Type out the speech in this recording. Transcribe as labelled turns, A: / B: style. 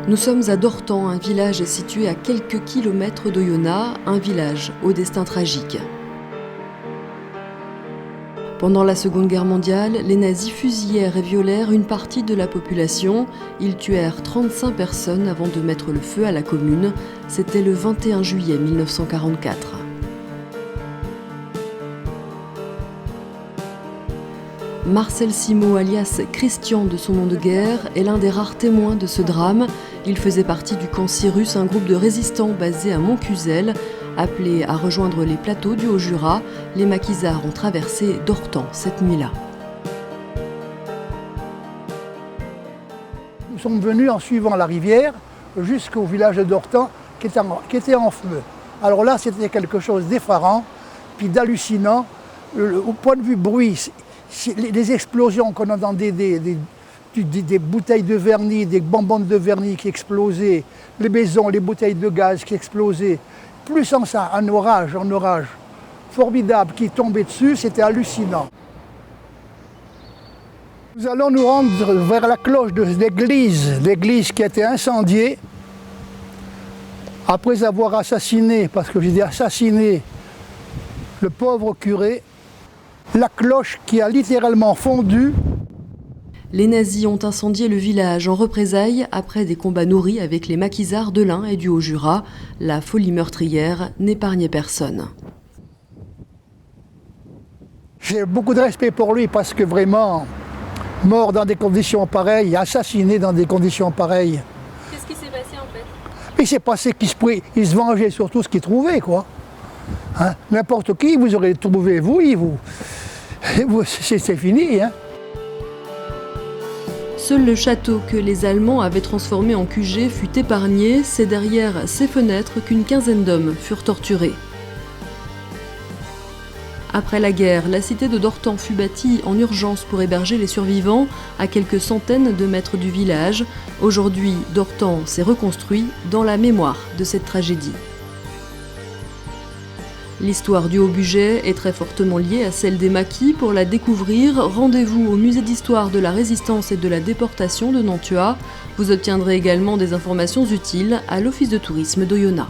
A: Nous sommes à Dortan, un village situé à quelques kilomètres d'Oyonnax, un village au destin tragique. Pendant la Seconde Guerre mondiale, les nazis fusillèrent et violèrent une partie de la population. Ils tuèrent 35 personnes avant de mettre le feu à la commune. C'était le 21 juillet 1944. Marcel Simot, alias Christian de son nom de guerre, est l'un des rares témoins de ce drame. Il faisait partie du camp Cyrus, un groupe de résistants basé à Montcuzel. Appelés à rejoindre les plateaux du Haut-Jura, les maquisards ont traversé Dortan cette nuit-là.
B: Nous sommes venus en suivant la rivière jusqu'au village de Dortan qui était en feu. Alors là, c'était quelque chose d'effarant, puis d'hallucinant. Au point de vue bruit, les explosions qu'on entendait, des bouteilles de vernis, des bonbons de vernis qui explosaient, les maisons, les bouteilles de gaz qui explosaient. Plus en ça, un orage formidable qui tombait dessus, c'était hallucinant. Nous allons nous rendre vers la cloche de l'église qui a été incendiée, après avoir assassiné, parce que j'ai dit assassiné, le pauvre curé, la cloche qui a littéralement fondu.
A: Les nazis ont incendié le village en représailles après des combats nourris avec les maquisards de l'Ain et du Haut-Jura. La folie meurtrière n'épargnait personne.
B: J'ai beaucoup de respect pour lui parce que vraiment, mort dans des conditions pareilles, assassiné dans des conditions pareilles.
C: Qu'est-ce qui s'est passé en fait?
B: Il s'est passé qu'il se vengeait sur tout ce qu'il trouvait, quoi. Hein? N'importe qui, vous aurez trouvé, c'est fini, hein.
A: Seul le château que les Allemands avaient transformé en QG fut épargné. C'est derrière ces fenêtres qu'une quinzaine d'hommes furent torturés. Après la guerre, la cité de Dortan fut bâtie en urgence pour héberger les survivants à quelques centaines de mètres du village. Aujourd'hui, Dortan s'est reconstruit dans la mémoire de cette tragédie. L'histoire du Haut-Bugey est très fortement liée à celle des maquis. Pour la découvrir, rendez-vous au musée d'histoire de la résistance et de la déportation de Nantua. Vous obtiendrez également des informations utiles à l'office de tourisme d'Oyonnax.